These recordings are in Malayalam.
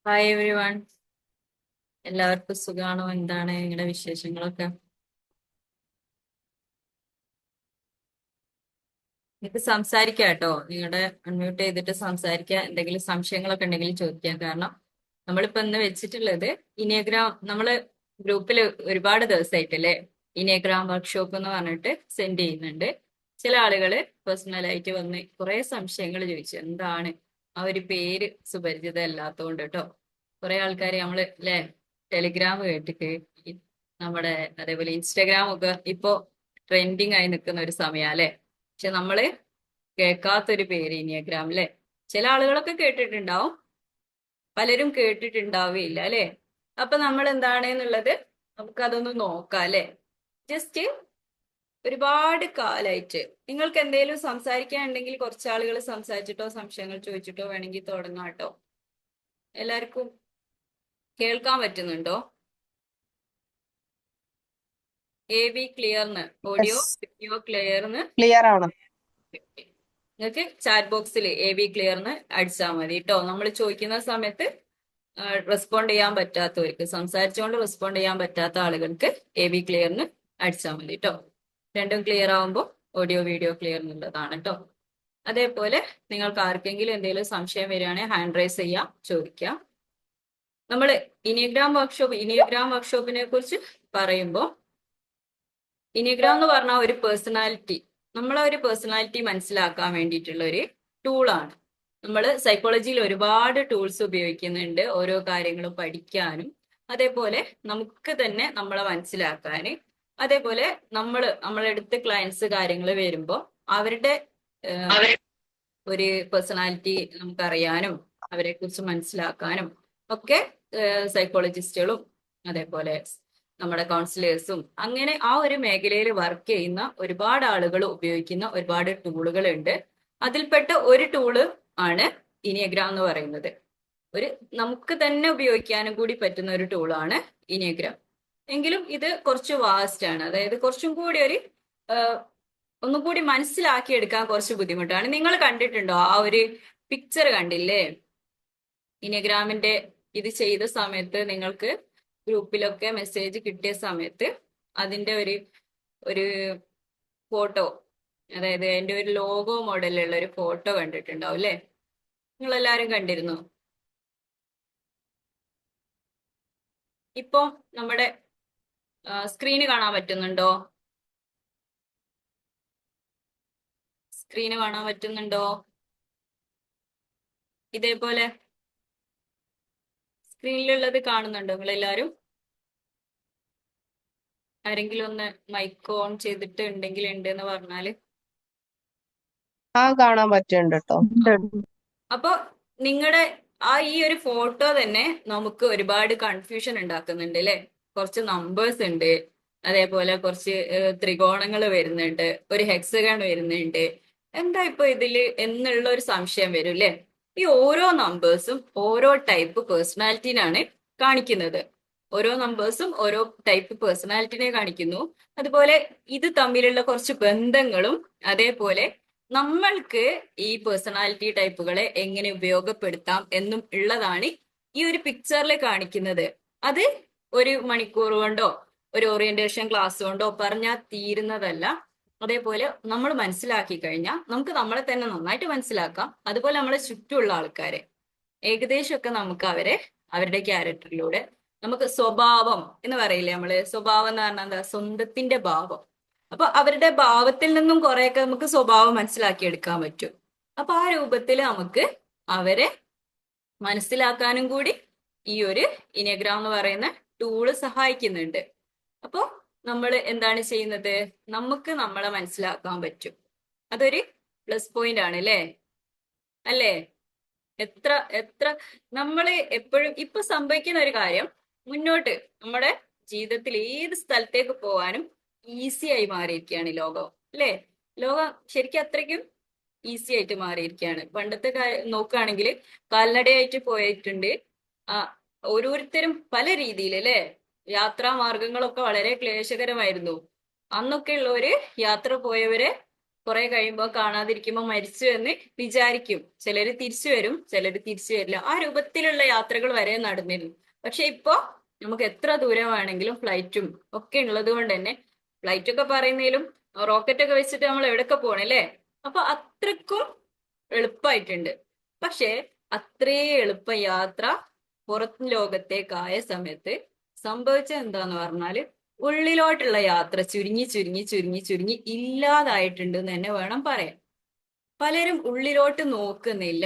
Hi every one. എല്ലാവർക്കും സുഖാണോ? എന്താണ് നിങ്ങളുടെ വിശേഷങ്ങളൊക്കെ? നിങ്ങൾക്ക് സംസാരിക്കാം കേട്ടോ. നിങ്ങളുടെ അൺമ്യൂട്ട് ചെയ്തിട്ട് സംസാരിക്കാം. എന്തെങ്കിലും സംശയങ്ങളൊക്കെ ഉണ്ടെങ്കിൽ ചോദിക്കാം. കാരണം നമ്മളിപ്പോ ഇന്ന് വെച്ചിട്ടുള്ളത് ഇനിയഗ്രാം, നമ്മള് ഗ്രൂപ്പിൽ ഒരുപാട് ദിവസമായിട്ടല്ലേ ഇനിയഗ്രാം വർക്ക്ഷോപ്പ് എന്ന് പറഞ്ഞിട്ട് സെൻഡ് ചെയ്യുന്നുണ്ട്. ചില ആളുകള് പേഴ്സണലായിട്ട് വന്ന് കുറെ സംശയങ്ങൾ ചോദിച്ചു. എന്താണ് ആ ഒരു പേര് സുപരിചിതം അല്ലാത്തതുകൊണ്ട് കേട്ടോ. കുറെ ആൾക്കാർ നമ്മള് അല്ലെ ടെലിഗ്രാം കേട്ടിട്ട് നമ്മുടെ അതേപോലെ ഇൻസ്റ്റാഗ്രാം ഒക്കെ ഇപ്പോ ട്രെൻഡിങ് ആയി നിൽക്കുന്ന ഒരു സമയം അല്ലെ. പക്ഷെ നമ്മള് കേൾക്കാത്തൊരു പേര് ഇനിയഗ്രാം അല്ലെ. ചില ആളുകളൊക്കെ കേട്ടിട്ടുണ്ടാവും, പലരും കേട്ടിട്ടുണ്ടാവുകയില്ല അല്ലെ. അപ്പൊ നമ്മൾ എന്താണെന്നുള്ളത് നമുക്ക് അതൊന്ന് നോക്കാം അല്ലെ. ജസ്റ്റ് ഒരുപാട് കാലായിട്ട് നിങ്ങൾക്ക് എന്തെങ്കിലും സംസാരിക്കാനുണ്ടെങ്കിൽ കുറച്ച് ആളുകൾ സംസാരിച്ചിട്ടോ സംശയങ്ങൾ ചോദിച്ചിട്ടോ വേണമെങ്കിൽ തുടങ്ങാം കേട്ടോ. എല്ലാവർക്കും കേൾക്കാൻ പറ്റുന്നുണ്ടോ? എ വി ക്ലിയർന്ന് ഓഡിയോ യെസ്, വീഡിയോ ക്ലിയർന്ന്. ക്ലിയർ ആണ്. നിങ്ങൾക്ക് ചാറ്റ് ബോക്സിൽ എ വി ക്ലിയർന്ന് അടിച്ചാൽ മതി കേട്ടോ. നമ്മൾ ചോദിക്കുന്ന സമയത്ത് റെസ്പോണ്ട് ചെയ്യാൻ പറ്റാത്തവർക്ക്, സംസാരിച്ചുകൊണ്ട് റെസ്പോണ്ട് ചെയ്യാൻ പറ്റാത്ത ആളുകൾക്ക് എ വി ക്ലിയർന്ന് അടിച്ചാൽ മതി കേട്ടോ. രണ്ടും ക്ലിയർ ആവുമ്പോൾ ഓഡിയോ വീഡിയോ ക്ലിയർ എന്നുള്ളതാണ് കേട്ടോ. അതേപോലെ നിങ്ങൾക്ക് ആർക്കെങ്കിലും എന്തെങ്കിലും സംശയം വരികയാണെങ്കിൽ ഹാൻഡ് റൈസ് ചെയ്യാം, ചോദിക്കാം. നമ്മൾ ഇനിയഗ്രാം വർക്ക്ഷോപ്പിനെ കുറിച്ച് പറയുമ്പോൾ, ഇനിയഗ്രാം എന്ന് പറഞ്ഞാൽ ഒരു പേഴ്സണാലിറ്റി, നമ്മളെ ഒരു പേഴ്സണാലിറ്റി മനസ്സിലാക്കാൻ വേണ്ടിയിട്ടുള്ള ഒരു ടൂളാണ്. നമ്മൾ സൈക്കോളജിയിൽ ഒരുപാട് ടൂൾസ് ഉപയോഗിക്കുന്നുണ്ട്, ഓരോ കാര്യങ്ങളും പഠിക്കാനും അതേപോലെ നമുക്ക് തന്നെ നമ്മളെ മനസ്സിലാക്കാന്. അതേപോലെ നമ്മളെ അടുത്ത് ക്ലയൻസ് കാര്യങ്ങൾ വരുമ്പോൾ അവരുടെ ഒരു പേഴ്സണാലിറ്റി നമുക്കറിയാനും അവരെ കുറിച്ച് മനസ്സിലാക്കാനും ഒക്കെ സൈക്കോളജിസ്റ്റുകളും അതേപോലെ നമ്മുടെ കൗൺസിലേഴ്സും അങ്ങനെ ആ ഒരു മേഖലയിൽ വർക്ക് ചെയ്യുന്ന ഒരുപാട് ആളുകൾ ഉപയോഗിക്കുന്ന ഒരുപാട് ടൂളുകൾ ഉണ്ട്. അതിൽപ്പെട്ട ഒരു ടൂള് ആണ് ഇനിയഗ്രാം എന്ന് പറയുന്നത്. ഒരു നമുക്ക് തന്നെ ഉപയോഗിക്കാനും കൂടി പറ്റുന്ന ഒരു ടൂളാണ് ഇനിയഗ്രാം. എങ്കിലും ഇത് കുറച്ച് വാസ്റ്റ് ആണ്, അതായത് കുറച്ചും കൂടി ഒരു ഒന്നും കൂടി മനസ്സിലാക്കി എടുക്കാൻ കുറച്ച് ബുദ്ധിമുട്ടാണ്. നിങ്ങൾ കണ്ടിട്ടുണ്ടോ ആ ഒരു പിക്ചർ? കണ്ടില്ലേ ഇനിയഗ്രാമിന്റെ? ഇത് ചെയ്ത സമയത്ത് നിങ്ങൾക്ക് ഗ്രൂപ്പിലൊക്കെ മെസ്സേജ് കിട്ടിയ സമയത്ത് അതിന്റെ ഒരു ഒരു ഫോട്ടോ, അതായത് അതിന്റെ ഒരു ലോഗോ മോഡലുള്ള ഒരു ഫോട്ടോ കണ്ടിട്ടുണ്ടാവും അല്ലെ? നിങ്ങൾ എല്ലാരും കണ്ടിരുന്നു? ഇപ്പൊ നമ്മുടെ സ്ക്രീന് കാണാൻ പറ്റുന്നുണ്ടോ? സ്ക്രീന് കാണാൻ പറ്റുന്നുണ്ടോ? ഇതേപോലെ സ്ക്രീനിലുള്ളത് കാണുന്നുണ്ടോ നിങ്ങൾ എല്ലാരും? ആരെങ്കിലും ഒന്ന് മൈക്ക് ഓൺ ചെയ്തിട്ട് ഉണ്ടെങ്കിൽ ഉണ്ട് എന്ന് പറഞ്ഞാല്. ആ, കാണാൻ പറ്റുന്നുണ്ട് കേട്ടോ. അപ്പൊ നിങ്ങളുടെ ആ ഈ ഒരു ഫോട്ടോ തന്നെ നമുക്ക് ഒരുപാട് കൺഫ്യൂഷൻ ഉണ്ടാക്കുന്നുണ്ട് അല്ലെ. കുറച്ച് നമ്പേഴ്സ് ഉണ്ട്, അതേപോലെ കുറച്ച് ത്രികോണങ്ങൾ വരുന്നുണ്ട്, ഒരു ഹെക്സഗൺ വരുന്നുണ്ട്. എന്താ ഇപ്പൊ ഇതില് എന്നുള്ള ഒരു സംശയം വരും അല്ലെ. ഈ ഓരോ നമ്പേഴ്സും ഓരോ ടൈപ്പ് പേഴ്സണാലിറ്റിനാണ് കാണിക്കുന്നത്. ഓരോ നമ്പേഴ്സും ഓരോ ടൈപ്പ് പേഴ്സണാലിറ്റിനെ കാണിക്കുന്നു. അതുപോലെ ഇത് തമ്മിലുള്ള കുറച്ച് ബന്ധങ്ങളും അതേപോലെ നമ്മൾക്ക് ഈ പേഴ്സണാലിറ്റി ടൈപ്പുകളെ എങ്ങനെ ഉപയോഗപ്പെടുത്താം എന്നും ഉള്ളതാണ് ഈ ഒരു പിക്ചറിൽ കാണിക്കുന്നത്. അത് ഒരു മണിക്കൂർ കൊണ്ടോ ഒരു ഓറിയന്റേഷൻ ക്ലാസ് കൊണ്ടോ പറഞ്ഞാൽ തീരുന്നതല്ല. അതേപോലെ നമ്മൾ മനസ്സിലാക്കി കഴിഞ്ഞാൽ നമുക്ക് നമ്മളെ തന്നെ നന്നായിട്ട് മനസ്സിലാക്കാം. അതുപോലെ നമ്മളെ ചുറ്റുമുള്ള ആൾക്കാരെ ഏകദേശമൊക്കെ നമുക്ക് അവരെ അവരുടെ ക്യാരക്ടറിലൂടെ നമുക്ക് സ്വഭാവം എന്ന് പറയില്ലേ, നമ്മള് സ്വഭാവം എന്ന് പറഞ്ഞാൽ എന്താ? സ്വന്തത്തിന്റെ ഭാവം. അപ്പൊ അവരുടെ ഭാവത്തിൽ നിന്നും കുറെയൊക്കെ നമുക്ക് സ്വഭാവം മനസ്സിലാക്കി എടുക്കാൻ പറ്റും. അപ്പൊ ആ രൂപത്തിൽ നമുക്ക് അവരെ മനസ്സിലാക്കാനും കൂടി ഈ ഒരു ഇനിയഗ്രാം എന്ന് പറയുന്ന ടൂള് സഹായിക്കുന്നുണ്ട്. അപ്പോ നമ്മൾ എന്താണ് ചെയ്യുന്നത്? നമുക്ക് നമ്മളെ മനസ്സിലാക്കാൻ പറ്റും. അതൊരു പ്ലസ് പോയിന്റ് ആണ് അല്ലേ? അല്ലേ? എത്ര എത്ര നമ്മള് എപ്പോഴും ഇപ്പൊ സംഭവിക്കുന്ന ഒരു കാര്യം, മുന്നോട്ട് നമ്മുടെ ജീവിതത്തിൽ ഏത് സ്ഥലത്തേക്ക് പോകാനും ഈസി ആയി മാറിയിരിക്കുകയാണ് ലോകം അല്ലേ. ലോകം ശരിക്കും അത്രയ്ക്കും ഈസി ആയിട്ട് മാറിയിരിക്കുകയാണ്. പണ്ടത്തെ നോക്കുകയാണെങ്കിൽ കാൽനടയായിട്ട് പോയിട്ടുണ്ട്. ആ, ഓരോരുത്തരും പല രീതിയിൽ അല്ലേ. യാത്രാ മാർഗങ്ങളൊക്കെ വളരെ ക്ലേശകരമായിരുന്നു. അന്നൊക്കെ ഉള്ളവര് യാത്ര പോയവരെ കുറെ കഴിയുമ്പോൾ കാണാതിരിക്കുമ്പോൾ മരിച്ചു എന്ന് വിചാരിക്കും. ചിലര് തിരിച്ചു വരും, ചിലര് തിരിച്ചു വരില്ല. ആ രൂപത്തിലുള്ള യാത്രകൾ വരെ നടന്നിരുന്നു. പക്ഷെ ഇപ്പോ നമുക്ക് എത്ര ദൂരം വേണമെങ്കിലും ഫ്ലൈറ്റും ഒക്കെ ഉള്ളത് കൊണ്ട് തന്നെ, ഫ്ലൈറ്റ് ഒക്കെ പറയുന്നതിലും റോക്കറ്റ് ഒക്കെ വെച്ചിട്ട് നമ്മൾ എവിടെയൊക്കെ പോണല്ലേ. അപ്പൊ അത്രക്കും എളുപ്പമായിട്ടുണ്ട്. പക്ഷെ അത്രേ എളുപ്പ യാത്ര പുറം ലോകത്തേക്കായ സമയത്ത് സംഭവിച്ചത് എന്താന്ന് പറഞ്ഞാല് ഉള്ളിലോട്ടുള്ള യാത്ര ചുരുങ്ങി ചുരുങ്ങി ചുരുങ്ങി ചുരുങ്ങി ഇല്ലാതായിട്ടുണ്ട് എന്ന് തന്നെ വേണം പറയാൻ. പലരും ഉള്ളിലോട്ട് നോക്കുന്നില്ല.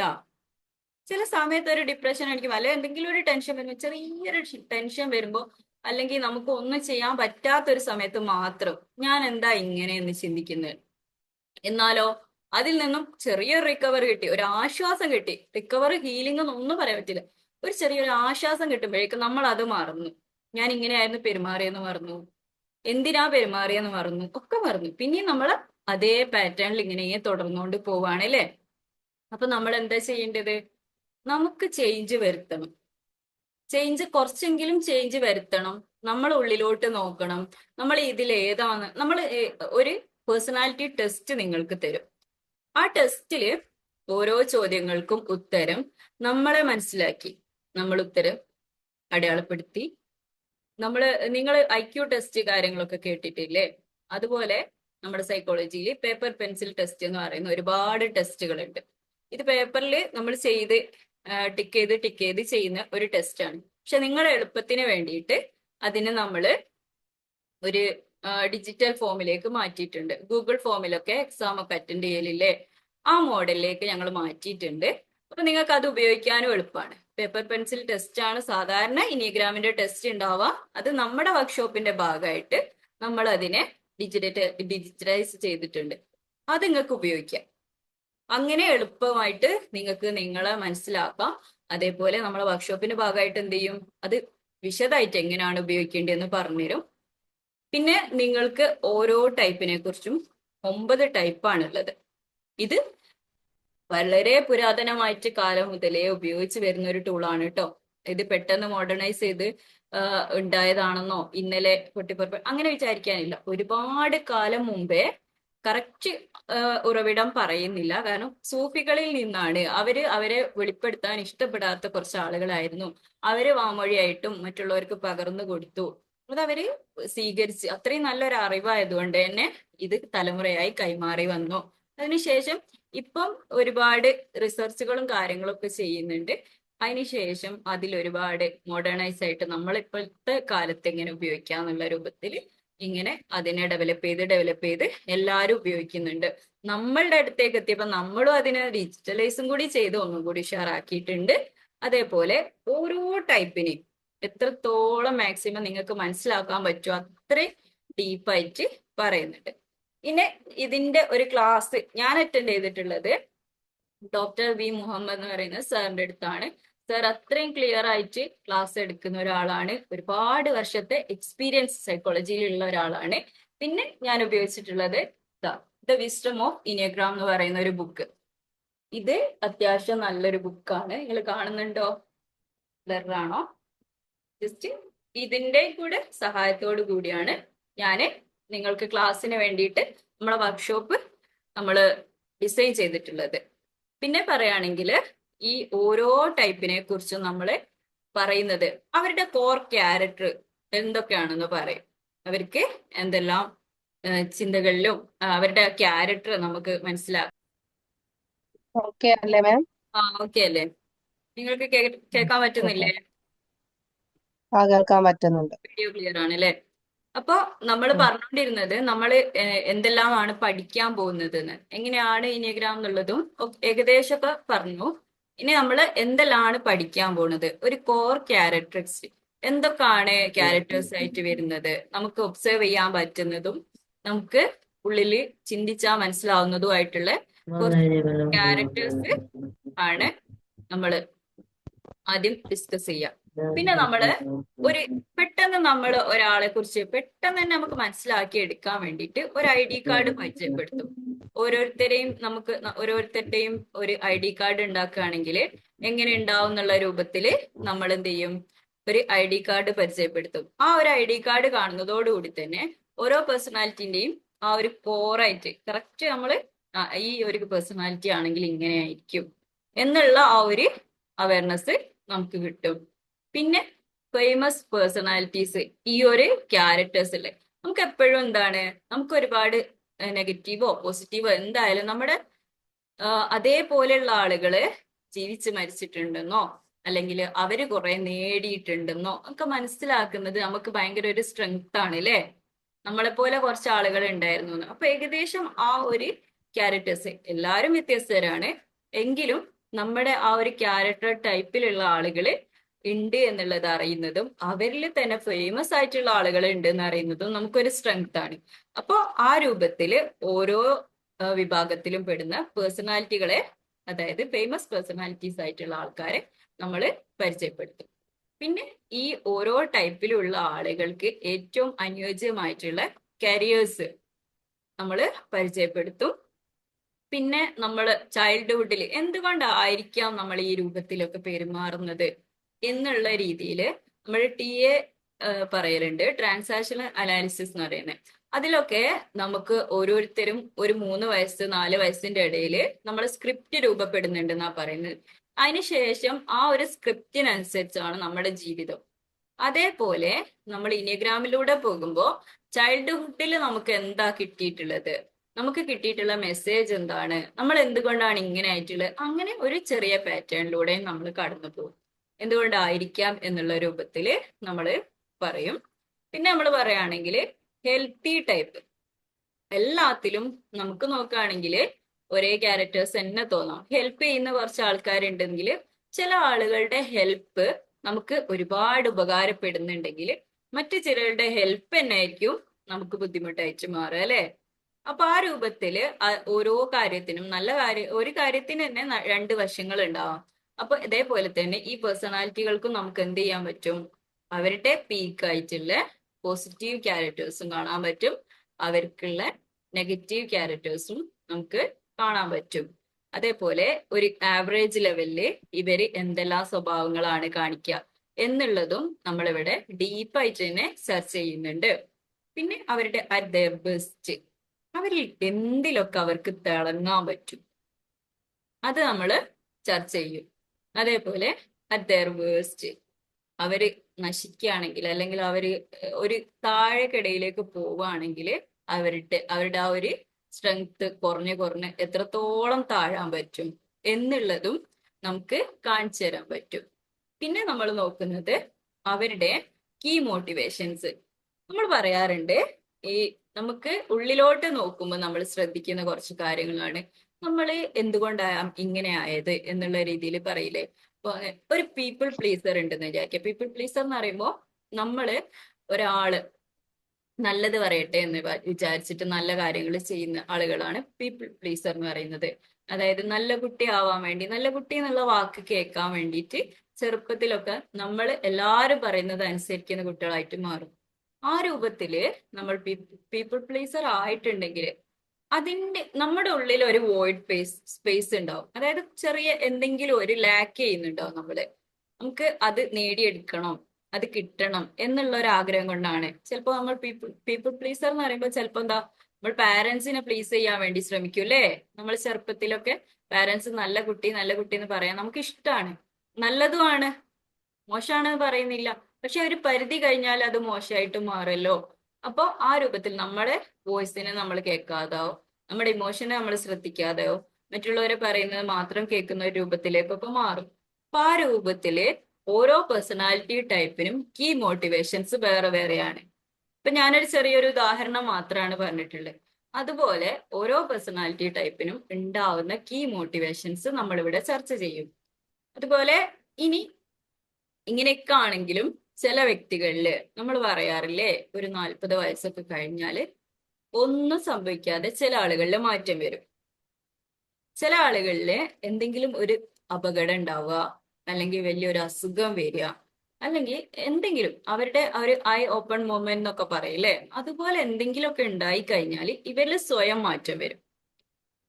ചില സമയത്ത് ഒരു ഡിപ്രഷൻ അടിക്കും, അല്ലെ എന്തെങ്കിലും ഒരു ടെൻഷൻ വരുമ്പോൾ, ചെറിയൊരു ടെൻഷൻ വരുമ്പോൾ, അല്ലെങ്കിൽ നമുക്ക് ഒന്നും ചെയ്യാൻ പറ്റാത്തൊരു സമയത്ത് മാത്രം ഞാൻ എന്താ ഇങ്ങനെ എന്ന് ചിന്തിക്കുന്നത്. എന്നാലോ അതിൽ നിന്നും ചെറിയൊരു റിക്കവർ കിട്ടി, ഒരു ആശ്വാസം കിട്ടി. റിക്കവർ ഹീലിംഗ് എന്നൊന്നും പറയാൻ പറ്റില്ല. ഒരു ചെറിയൊരു ആശ്വാസം കിട്ടുമ്പോഴേക്കും നമ്മൾ അത് മറന്നു. ഞാൻ ഇങ്ങനെയായിരുന്നു പെരുമാറിയെന്ന് മറന്നു, എന്തിനാ പെരുമാറിയെന്ന് മറന്നു, ഒക്കെ മറന്നു. പിന്നെയും നമ്മൾ അതേ പാറ്റേണിൽ ഇങ്ങനെ തുടർന്നുകൊണ്ട് പോവാണ് അല്ലേ. അപ്പൊ നമ്മൾ എന്താ ചെയ്യേണ്ടത്? നമുക്ക് ചേഞ്ച് വരുത്തണം. കുറച്ചെങ്കിലും ചേഞ്ച് വരുത്തണം. നമ്മൾ ഉള്ളിലോട്ട് നോക്കണം. നമ്മൾ ഇതിൽ ഏതാണ് നമ്മൾ ഒരു പേഴ്സണാലിറ്റി ടെസ്റ്റ് നിങ്ങൾക്ക് തരും. ആ ടെസ്റ്റില് ഓരോ ചോദ്യങ്ങൾക്കും ഉത്തരം നമ്മളെ മനസ്സിലാക്കി, നമ്മൾ ഉത്തരം അടയാളപ്പെടുത്തി, നിങ്ങൾ IQ ടെസ്റ്റ് കാര്യങ്ങളൊക്കെ കേട്ടിട്ടില്ലേ? അതുപോലെ നമ്മുടെ സൈക്കോളജിയിൽ പേപ്പർ പെൻസിൽ ടെസ്റ്റ് എന്ന് പറയുന്ന ഒരുപാട് ടെസ്റ്റുകളുണ്ട്. ഇത് പേപ്പറിൽ നമ്മൾ ടിക്ക് ചെയ്ത് ചെയ്യുന്ന ഒരു ടെസ്റ്റാണ്. പക്ഷെ നിങ്ങളുടെ എളുപ്പത്തിന് വേണ്ടിയിട്ട് അതിന് നമ്മൾ ഒരു ഡിജിറ്റൽ ഫോമിലേക്ക് മാറ്റിയിട്ടുണ്ട്. ഗൂഗിൾ ഫോമിലൊക്കെ എക്സാം ഒക്കെ അറ്റൻഡ് ചെയ്യലില്ലേ, ആ മോഡലിലേക്ക് ഞങ്ങൾ മാറ്റിയിട്ടുണ്ട്. അപ്പൊ നിങ്ങൾക്ക് അത് ഉപയോഗിക്കാനും എളുപ്പമാണ്. പേപ്പർ പെൻസിൽ ടെസ്റ്റ് ആണ് സാധാരണ ഇനിഗ്രാമിന്റെ ടെസ്റ്റ് ഉണ്ടാവുക. അത് നമ്മുടെ വർക്ക്ഷോപ്പിന്റെ ഭാഗമായിട്ട് നമ്മൾ അതിനെ ഡിജിറ്റലൈസ് ചെയ്തിട്ടുണ്ട്. അത് നിങ്ങൾക്ക് ഉപയോഗിക്കാം. അങ്ങനെ എളുപ്പമായിട്ട് നിങ്ങൾക്ക് നിങ്ങളെ മനസ്സിലാക്കാം. അതേപോലെ നമ്മളെ വർക്ക്ഷോപ്പിന്റെ ഭാഗമായിട്ട് എന്ത് ചെയ്യും, അത് വിശദമായിട്ട് എങ്ങനെയാണ് ഉപയോഗിക്കേണ്ടതെന്ന് പറഞ്ഞുതരും. പിന്നെ നിങ്ങൾക്ക് ഓരോ ടൈപ്പിനെ കുറിച്ചും 9 ടൈപ്പാണുള്ളത്. ഇത് വളരെ പുരാതനമായിട്ട് കാലം മുതലേ ഉപയോഗിച്ച് വരുന്ന ഒരു ടൂളാണ് കേട്ടോ. ഇത് പെട്ടെന്ന് മോഡേണൈസ് ചെയ്ത് ഉണ്ടായതാണെന്നോ ഇന്നലെ പൊട്ടിപ്പുറപ്പ് അങ്ങനെ വിചാരിക്കാനില്ല. ഒരുപാട് കാലം മുമ്പേ, കറക്റ്റ് ഉറവിടം പറയുന്നില്ല, കാരണം സൂഫികളിൽ നിന്നാണ്. അവരെ വെളിപ്പെടുത്താൻ ഇഷ്ടപ്പെടാത്ത കുറച്ച് ആളുകളായിരുന്നു. അവര് വാമൊഴിയായിട്ടും മറ്റുള്ളവർക്ക് പകർന്നു കൊടുത്തു. അത് അവര് സ്വീകരിച്ച്, അത്രയും നല്ലൊരു അറിവായതുകൊണ്ട് തന്നെ ഇത് തലമുറയായി കൈമാറി വന്നു. അതിനുശേഷം ഇപ്പം ഒരുപാട് റിസർച്ചുകളും കാര്യങ്ങളും ഒക്കെ ചെയ്യുന്നുണ്ട്. അതിനുശേഷം അതിലൊരുപാട് മോഡേണൈസ് ആയിട്ട് നമ്മൾ ഇപ്പോഴത്തെ കാലത്ത് എങ്ങനെ ഉപയോഗിക്കാന്നുള്ള രൂപത്തിൽ ഇങ്ങനെ അതിനെ ഡെവലപ്പ് ചെയ്ത് എല്ലാവരും ഉപയോഗിക്കുന്നുണ്ട്. നമ്മളുടെ അടുത്തേക്ക് എത്തിയപ്പോൾ നമ്മളും അതിനെ ഡിജിറ്റലൈസും കൂടി ചെയ്ത് ഒന്നും കൂടി ഉഷാറാക്കിയിട്ടുണ്ട്. അതേപോലെ ഓരോ ടൈപ്പിനെയും എത്രത്തോളം മാക്സിമം നിങ്ങൾക്ക് മനസ്സിലാക്കാൻ പറ്റുമോ അത്രയും ഡീപ്പായിട്ട് പറയുന്നുണ്ട്. പിന്നെ ഇതിന്റെ ഒരു ക്ലാസ് ഞാൻ അറ്റൻഡ് ചെയ്തിട്ടുള്ളത് ഡോക്ടർ വി മുഹമ്മദ് എന്ന് പറയുന്ന സാറിന്റെ അടുത്താണ്. സാർ അത്രയും ക്ലിയർ ആയിട്ട് ക്ലാസ് എടുക്കുന്ന ഒരാളാണ്. ഒരുപാട് വർഷത്തെ എക്സ്പീരിയൻസ് സൈക്കോളജിയിലുള്ള ഒരാളാണ്. പിന്നെ ഞാൻ ഉപയോഗിച്ചിട്ടുള്ളത് ദ വിസ്ഡം ഓഫ് ഇനിയഗ്രാം എന്ന് പറയുന്ന ഒരു ബുക്ക്. ഇത് അത്യാവശ്യം നല്ലൊരു ബുക്കാണ്. നിങ്ങൾ കാണുന്നുണ്ടോ? ബ്ലറാണോ? ജസ്റ്റ് ഇതിന്റെ കൂടെ സഹായത്തോടു കൂടിയാണ് ഞാൻ നിങ്ങൾക്ക് ക്ലാസ്സിന് വേണ്ടിയിട്ട് നമ്മളെ വർക്ക്ഷോപ്പ് നമ്മൾ ഡിസൈൻ ചെയ്തിട്ടുള്ളത്. പിന്നെ പറയുകയാണെങ്കിൽ ഈ ഓരോ ടൈപ്പിനെ കുറിച്ചും നമ്മൾ പറയുന്നത് അവരുടെ കോർ ക്യാരക്ടർ എന്തൊക്കെയാണെന്ന് പറയും. അവർക്ക് എന്തെല്ലാം ചിന്തകളിലും അവരുടെ ക്യാരക്ടർ നമുക്ക് മനസ്സിലാക്കാം. ഓക്കെ അല്ലേ മാം? ഓക്കെ അല്ലേ? നിങ്ങൾക്ക് കേൾക്കാൻ പറ്റുന്നില്ലേ? കേൾക്കാൻ പറ്റുന്നുണ്ട്. വീഡിയോ ക്ലിയർ ആണ് അല്ലേ? അപ്പൊ നമ്മൾ പറഞ്ഞുകൊണ്ടിരുന്നത് നമ്മൾ എന്തെല്ലാമാണ് പഠിക്കാൻ പോകുന്നത് എന്ന്, എങ്ങനെയാണ് ഇനിയഗ്രാം എന്നുള്ളതും ഏകദേശമൊക്കെ പറഞ്ഞു. ഇനി നമ്മൾ എന്തെല്ലാണ് പഠിക്കാൻ പോകുന്നത്, ഒരു കോർ ക്യാരക്ടറിസ്റ്റിക് എന്തൊക്കെയാണ് ക്യാരക്ടേഴ്സ് ആയിട്ട് വരുന്നത്, നമുക്ക് ഒബ്സർവ് ചെയ്യാൻ പറ്റുന്നതും നമുക്ക് ഉള്ളിൽ ചിന്തിച്ചാൽ മനസ്സിലാവുന്നതുമായിട്ടുള്ള കുറച്ച് ക്യാരക്ടേഴ്സ് ആണ് നമ്മൾ ആദ്യം ഡിസ്കസ് ചെയ്യാം. പിന്നെ നമ്മള് പെട്ടെന്ന് നമ്മൾ ഒരാളെ കുറിച്ച് പെട്ടെന്ന് തന്നെ നമുക്ക് മനസ്സിലാക്കി എടുക്കാൻ വേണ്ടിയിട്ട് ഒരു ID കാർഡ് പരിചയപ്പെടുത്തും. ഓരോരുത്തരുടെയും ഒരു ID കാർഡ് ഉണ്ടാക്കുകയാണെങ്കിൽ എങ്ങനെ ഉണ്ടാവും എന്നുള്ള രൂപത്തിൽ നമ്മൾ എന്ത് ചെയ്യും, ഒരു ID കാർഡ് പരിചയപ്പെടുത്തും. ആ ഒരു ID കാർഡ് കാണുന്നതോടുകൂടി തന്നെ ഓരോ പേഴ്സണാലിറ്റിന്റെയും ആ ഒരു കോറായിട്ട് കറക്റ്റ് നമ്മൾ ഈ ഒരു പേഴ്സണാലിറ്റി ആണെങ്കിൽ ഇങ്ങനെ ആയിരിക്കും എന്നുള്ള ആ ഒരു അവയർനെസ് നമുക്ക് കിട്ടും. പിന്നെ ഫേമസ് പേഴ്സണാലിറ്റീസ്, ഈ ഒരു ക്യാരക്ടേഴ്സിൽ നമുക്ക് എപ്പോഴും എന്താണ്, നമുക്ക് ഒരുപാട് നെഗറ്റീവോ പോസിറ്റീവോ എന്തായാലും നമ്മുടെ അതേപോലെയുള്ള ആളുകള് ജീവിച്ച് മരിച്ചിട്ടുണ്ടെന്നോ അല്ലെങ്കിൽ അവര് കുറെ നേടിയിട്ടുണ്ടെന്നോ ഒക്കെ മനസ്സിലാക്കുന്നത് നമുക്ക് ഭയങ്കര ഒരു സ്ട്രെങ്ത് ആണ് അല്ലേ. നമ്മളെ പോലെ കുറച്ച് ആളുകൾ ഉണ്ടായിരുന്നു എന്ന്. അപ്പൊ ഏകദേശം ആ ഒരു ക്യാരക്ടേഴ്സ് എല്ലാവരും വ്യത്യസ്തരാണ്, എങ്കിലും നമ്മുടെ ആ ഒരു ക്യാരക്ടർ ടൈപ്പിലുള്ള ആളുകള് ഉണ്ട് എന്നുള്ളത് അറിയുന്നതും അവരിൽ തന്നെ ഫേമസ് ആയിട്ടുള്ള ആളുകൾ ഉണ്ട് എന്ന് അറിയുന്നതും നമുക്കൊരു സ്ട്രെങ്ത് ആണ്. അപ്പൊ ആ രൂപത്തില് ഓരോ വിഭാഗത്തിലും പെടുന്ന പേഴ്സണാലിറ്റികളെ, അതായത് ഫേമസ് പേഴ്സണാലിറ്റീസ് ആയിട്ടുള്ള ആൾക്കാരെ നമ്മൾ പരിചയപ്പെടുത്തും. പിന്നെ ഈ ഓരോ ടൈപ്പിലുള്ള ആളുകൾക്ക് ഏറ്റവും അനുയോജ്യമായിട്ടുള്ള കരിയേഴ്സ് നമ്മൾ പരിചയപ്പെടുത്തും. പിന്നെ നമ്മൾ ചൈൽഡ്ഹുഡിൽ എന്തുകൊണ്ടായിരിക്കാം നമ്മൾ ഈ രൂപത്തിലൊക്കെ പെരുമാറുന്നത് എന്നുള്ള രീതിയിൽ നമ്മൾ TA പറയലുണ്ട്, ട്രാൻസാക്ഷണൽ അനാലിസിസ് എന്ന് പറയുന്നത്. അതിലൊക്കെ നമുക്ക് ഓരോരുത്തരും ഒരു 3 വയസ്സ് 4 വയസ്സിന്റെ ഇടയിൽ നമ്മൾ സ്ക്രിപ്റ്റ് രൂപപ്പെടുന്നുണ്ടെന്നാ പറയുന്നത്. അതിനുശേഷം ആ ഒരു സ്ക്രിപ്റ്റിനനുസരിച്ചാണ് നമ്മുടെ ജീവിതം. അതേപോലെ നമ്മൾ ഇനിയഗ്രാമിലൂടെ പോകുമ്പോൾ ചൈൽഡ്ഹുഡിൽ നമുക്ക് എന്താ കിട്ടിയിട്ടുള്ളത്, നമുക്ക് കിട്ടിയിട്ടുള്ള മെസ്സേജ് എന്താണ്, നമ്മൾ എന്തുകൊണ്ടാണ് ഇങ്ങനെ ആയിട്ടുള്ളത്, അങ്ങനെ ഒരു ചെറിയ പാറ്റേണിലൂടെയും നമ്മൾ കടന്നു പോകും. എന്തുകൊണ്ടായിരിക്കാം എന്നുള്ള രൂപത്തിൽ നമ്മൾ പറയും. പിന്നെ നമ്മൾ പറയുകയാണെങ്കിൽ ഹെൽത്തി ടൈപ്പ്, എല്ലാത്തിലും നമുക്ക് നോക്കുകയാണെങ്കിൽ ഒരേ ക്യാരക്ടേഴ്സ് തന്നെ തോന്നാം. ഹെൽപ്പ് ചെയ്യുന്ന കുറച്ച് ആൾക്കാരുണ്ടെങ്കിൽ ചില ആളുകളുടെ ഹെൽപ്പ് നമുക്ക് ഒരുപാട് ഉപകാരപ്പെടുന്നുണ്ടെങ്കിൽ മറ്റു ചിലരുടെ ഹെൽപ്പ് തന്നെ ആയിരിക്കും നമുക്ക് ബുദ്ധിമുട്ടായിട്ട് മാറുക അല്ലെ. അപ്പൊ ആ രൂപത്തില് ഓരോ കാര്യത്തിനും നല്ല കാര്യം, ഒരു കാര്യത്തിന് തന്നെ 2 വശങ്ങൾ ഉണ്ടാവാം. അപ്പൊ ഇതേപോലെ തന്നെ ഈ പേഴ്സണാലിറ്റികൾക്കും നമുക്ക് എന്ത് ചെയ്യാൻ പറ്റും, അവരുടെ പീക്ക് ആയിട്ടുള്ള പോസിറ്റീവ് ക്യാരക്ടേഴ്സും കാണാൻ പറ്റും, അവർക്കുള്ള നെഗറ്റീവ് ക്യാരക്ടേഴ്സും നമുക്ക് കാണാൻ പറ്റും. അതേപോലെ ഒരു ആവറേജ് ലെവലില് ഇവര് എന്തെല്ലാം സ്വഭാവങ്ങളാണ് കാണിക്കുക എന്നുള്ളതും നമ്മളിവിടെ ഡീപ്പായിട്ട് തന്നെ ചർച്ച ചെയ്യുന്നുണ്ട്. പിന്നെ അവരുടെ അറ്റ് ദെയർ ബെസ്റ്റ്, അവരിൽ എന്തിലൊക്കെ അവർക്ക് തിളങ്ങാൻ പറ്റും അത് നമ്മൾ ചർച്ച ചെയ്യും. അതേപോലെ അറ്റ് ദെയർ വേസ്റ്റ്, അവര് നശിക്കുകയാണെങ്കിൽ അല്ലെങ്കിൽ അവര് ഒരു താഴെക്കിടയിലേക്ക് പോവുകയാണെങ്കിൽ അവരുടെ ആ ഒരു സ്ട്രെങ്ത് കുറഞ്ഞ് കുറഞ്ഞ് എത്രത്തോളം താഴാൻ പറ്റും എന്നുള്ളതും നമുക്ക് കാണിച്ചു തരാൻ പറ്റും. പിന്നെ നമ്മൾ നോക്കുന്നത് അവരുടെ കീ മോട്ടിവേഷൻസ്. നമ്മൾ പറയാറുണ്ട് ഈ നമുക്ക് ഉള്ളിലോട്ട് നോക്കുമ്പോൾ നമ്മൾ ശ്രദ്ധിക്കുന്ന കുറച്ച് കാര്യങ്ങളാണ് നമ്മൾ എന്തുകൊണ്ടാണ് ഇങ്ങനെ ആയത് എന്നുള്ള രീതിയിൽ പറയില്ലേ. ഒരു പീപ്പിൾ പ്ലീസർ ഉണ്ടെന്ന് വിചാരിക്കുക. പീപ്പിൾ പ്ലീസർ എന്ന് പറയുമ്പോൾ നമ്മള് ഒരാള് നല്ലത് പറയട്ടെ എന്ന് വിചാരിച്ചിട്ട് നല്ല കാര്യങ്ങൾ ചെയ്യുന്ന ആളുകളാണ് പീപ്പിൾ പ്ലീസർ എന്ന് പറയുന്നത്. അതായത് നല്ല കുട്ടി ആവാൻ വേണ്ടി, നല്ല കുട്ടി എന്നുള്ള വാക്ക് കേൾക്കാൻ വേണ്ടിയിട്ട് ചെറുപ്പത്തിലൊക്കെ നമ്മൾ എല്ലാവരും പറയുന്നത് അനുസരിക്കുന്ന കുട്ടികളായിട്ട് മാറും. ആ രൂപത്തില് നമ്മൾ പീപ്പിൾ പ്ലീസർ ആയിട്ടുണ്ടെങ്കിൽ അതിന്റെ നമ്മുടെ ഉള്ളിൽ ഒരു വോയിഡ് സ്പേസ് ഉണ്ടാവും. അതായത് ചെറിയ എന്തെങ്കിലും ഒരു ലാക്ക് ചെയ്യുന്നുണ്ടാവും നമ്മള്. നമുക്ക് അത് നേടിയെടുക്കണം, അത് കിട്ടണം എന്നുള്ള ഒരു ആഗ്രഹം കൊണ്ടാണ് ചിലപ്പോൾ നമ്മൾ പീപ്പിൾ പ്ലീസർ എന്ന് പറയുമ്പോൾ ചിലപ്പോൾ എന്താ, നമ്മൾ പാരന്റ്സിനെ പ്ലീസ് ചെയ്യാൻ വേണ്ടി ശ്രമിക്കും അല്ലേ. നമ്മൾ ചെറുപ്പത്തിലൊക്കെ പാരന്റ്സ് നല്ല കുട്ടി നല്ല കുട്ടി എന്ന് പറയാൻ നമുക്ക് ഇഷ്ടമാണ്, നല്ലതുമാണ്, മോശമാണെന്ന് പറയുന്നില്ല. പക്ഷെ ഒരു പരിധി കഴിഞ്ഞാൽ അത് മോശമായിട്ട് മാറല്ലോ. അപ്പോൾ ആ രൂപത്തിൽ നമ്മുടെ വോയിസിനെ നമ്മൾ കേൾക്കാതാവും, നമ്മുടെ ഇമോഷനെ നമ്മൾ ശ്രദ്ധിക്കാതെയോ മറ്റുള്ളവരെ പറയുന്നത് മാത്രം കേൾക്കുന്ന ഒരു രൂപത്തിലേക്കൊക്കെ മാറും. അപ്പൊ ആ രൂപത്തില് ഓരോ പേഴ്സണാലിറ്റി ടൈപ്പിനും കീ മോട്ടിവേഷൻസ് വേറെ വേറെയാണ്. ഇപ്പൊ ഞാനൊരു ചെറിയൊരു ഉദാഹരണം മാത്രമാണ് പറഞ്ഞിട്ടുള്ളത്. അതുപോലെ ഓരോ പേഴ്സണാലിറ്റി ടൈപ്പിനും ഉണ്ടാവുന്ന കീ മോട്ടിവേഷൻസ് നമ്മളിവിടെ ചർച്ച ചെയ്യും. അതുപോലെ ഇനി ഇങ്ങനെയൊക്കെ ആണെങ്കിലും ചില വ്യക്തികളില് നമ്മൾ പറയാറില്ലേ, ഒരു 40 വയസ്സൊക്കെ കഴിഞ്ഞാല് ഒന്നും സംഭവിക്കാതെ ചില ആളുകളിൽ മാറ്റം വരും. ചില ആളുകളില് എന്തെങ്കിലും ഒരു അപകടം ഉണ്ടാവുക, അല്ലെങ്കിൽ വലിയൊരു അസുഖം വരിക, അല്ലെങ്കിൽ എന്തെങ്കിലും അവരുടെ ഒരു ഐ ഓപ്പൺ മൊമെന്റ് എന്നൊക്കെ പറയില്ലേ, അതുപോലെ എന്തെങ്കിലുമൊക്കെ ഉണ്ടായി കഴിഞ്ഞാൽ ഇവരിൽ സ്വയം മാറ്റം വരും.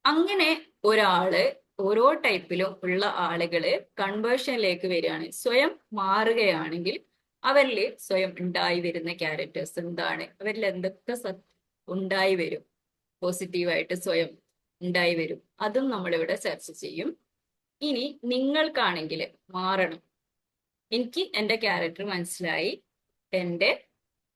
അങ്ങനെ ഒരാള് ഓരോ ടൈപ്പിലും ഉള്ള ആളുകള് കൺവേർഷനിലേക്ക് വരികയാണ്, സ്വയം മാറുകയാണെങ്കിൽ അവരിൽ സ്വയം ഉണ്ടായി വരുന്ന ക്യാരക്ടേഴ്സ് എന്താണ്, അവരിൽ എന്തൊക്കെ ഉണ്ടായി വരും പോസിറ്റീവായിട്ട് സ്വയം. ഉണ്ടായി വരും. അതും നമ്മളിവിടെ ചർച്ച ചെയ്യും. ഇനി നിങ്ങൾക്കാണെങ്കിൽ മാറണം. എനിക്ക് എന്റെ ക്യാരക്ടർ മനസ്സിലായി, എന്റെ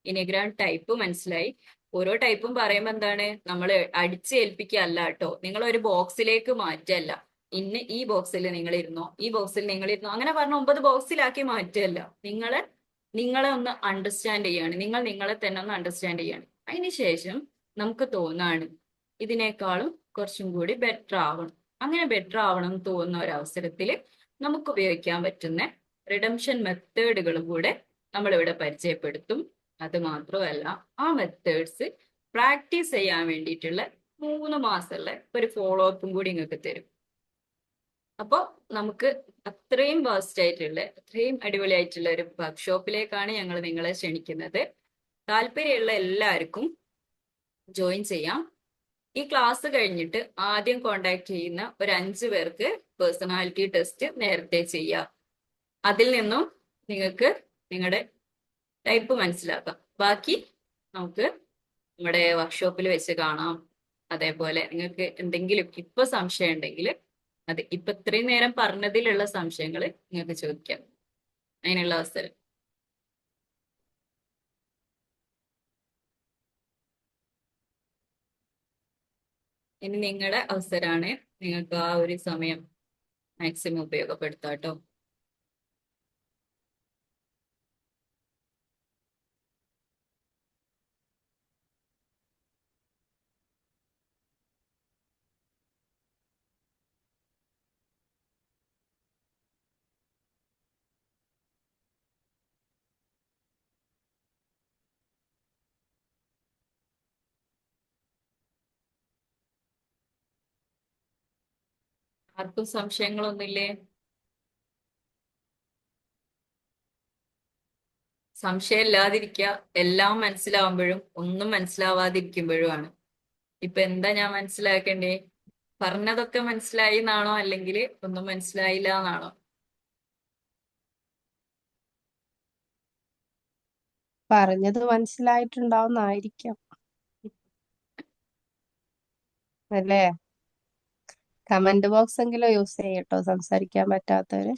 ഇനിഗ്രാം ടൈപ്പ് മനസ്സിലായി. ഓരോ ടൈപ്പും പറയുമ്പോൾ എന്താണ്, നമ്മൾ അടിച്ചേൽപ്പിക്കല്ല കേട്ടോ, നിങ്ങൾ ഒരു ബോക്സിലേക്ക് മാറ്റല്ല. ഇന്ന് ഈ ബോക്സിൽ നിങ്ങൾ ഇരുന്നോ, ഈ ബോക്സിൽ നിങ്ങൾ ഇരുന്നോ, അങ്ങനെ പറഞ്ഞ 9 ബോക്സിലാക്കി മാറ്റല്ല. നിങ്ങളെ ഒന്ന് അണ്ടർസ്റ്റാൻഡ് ചെയ്യാണ്, നിങ്ങൾ നിങ്ങളെ തന്നെ ഒന്ന് അണ്ടർസ്റ്റാൻഡ് ചെയ്യാണ്. അതിനുശേഷം നമുക്ക് തോന്നാണ് ഇതിനേക്കാളും കുറച്ചും കൂടി ബെറ്റർ ആവണം. അങ്ങനെ ബെറ്റർ ആവണം എന്ന് തോന്നുന്ന ഒരു അവസരത്തിൽ നമുക്ക് ഉപയോഗിക്കാൻ പറ്റുന്ന റിഡംഷൻ മെത്തേഡുകളും കൂടെ നമ്മളിവിടെ പരിചയപ്പെടുത്തും. അത് മാത്രമല്ല, ആ മെത്തേഡ്സ് പ്രാക്ടീസ് ചെയ്യാൻ വേണ്ടിയിട്ടുള്ള 3 മാസമുള്ള ഒരു ഫോളോ അപ്പും കൂടി നിങ്ങൾക്ക് തരും. അപ്പോൾ നമുക്ക് അത്രയും വേസ്റ്റ് ആയിട്ടുള്ള, അത്രയും അടിപൊളിയായിട്ടുള്ള ഒരു വർക്ക്ഷോപ്പിലേക്കാണ് ഞങ്ങൾ നിങ്ങളെ ക്ഷണിക്കുന്നത്. താല്പര്യമുള്ള എല്ലാവർക്കും ജോയിൻ ചെയ്യാം. ഈ ക്ലാസ് കഴിഞ്ഞിട്ട് ആദ്യം കോണ്ടാക്ട് ചെയ്യുന്ന ഒരു 5 പേർക്ക് പേഴ്സണാലിറ്റി ടെസ്റ്റ് നേരത്തെ ചെയ്യാം. അതിൽ നിന്നും നിങ്ങൾക്ക് നിങ്ങളുടെ ടൈപ്പ് മനസ്സിലാക്കാം. ബാക്കി നമുക്ക് നമ്മുടെ വർക്ക്ഷോപ്പിൽ വെച്ച് കാണാം. അതേപോലെ നിങ്ങൾക്ക് എന്തെങ്കിലും ഇപ്പൊ സംശയം ഉണ്ടെങ്കിൽ അത് ഇപ്പൊ ഇത്രയും നേരം പറഞ്ഞതിലുള്ള സംശയങ്ങൾ നിങ്ങൾക്ക് ചോദിക്കാം. അതിനുള്ള അവസരം. ഇനി നിങ്ങളുടെ അവസരമാണ്. നിങ്ങൾക്ക് ആ ഒരു സമയം മാക്സിമം ഉപയോഗപ്പെടുത്താം കേട്ടോ. ആർക്കും സംശയങ്ങളൊന്നുമില്ലേ? സംശയം ഇല്ലാതിരിക്കുക. എല്ലാം മനസ്സിലാവുമ്പോഴും ഒന്നും മനസ്സിലാവാതിരിക്കുമ്പോഴുമാണ്. ഇപ്പൊ എന്താ ഞാൻ മനസ്സിലാക്കണ്ടേ? പറഞ്ഞതൊക്കെ മനസ്സിലായി എന്നാണോ, അല്ലെങ്കിൽ ഒന്നും മനസ്സിലായില്ല എന്നാണോ? പറഞ്ഞത് മനസ്സിലായിട്ടുണ്ടാവുന്നായിരിക്കാം അല്ലേ? കമന്റ് ബോക്സ് എങ്കിലും യൂസ് ചെയ്യട്ടോ, സംസാരിക്കാൻ പറ്റാത്തവര്.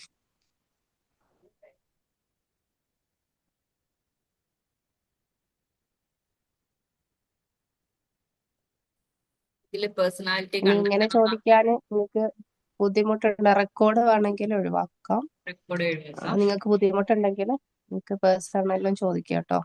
ഇതിൽ പേഴ്സണാലിറ്റി ഇനി ഇങ്ങനെ കണ്ടെത്തണം. ചോദിക്കാന് നിങ്ങൾക്ക് ബുദ്ധിമുട്ടുണ്ട്, റെക്കോർഡ് വേണമെങ്കിൽ ഒഴിവാക്കാം. റെക്കോർഡ് എഴുതാം. നിങ്ങൾക്ക് ബുദ്ധിമുട്ടുണ്ടെങ്കിൽ നിങ്ങൾക്ക് പേഴ്സണലും ചോദിക്കാം കേട്ടോ.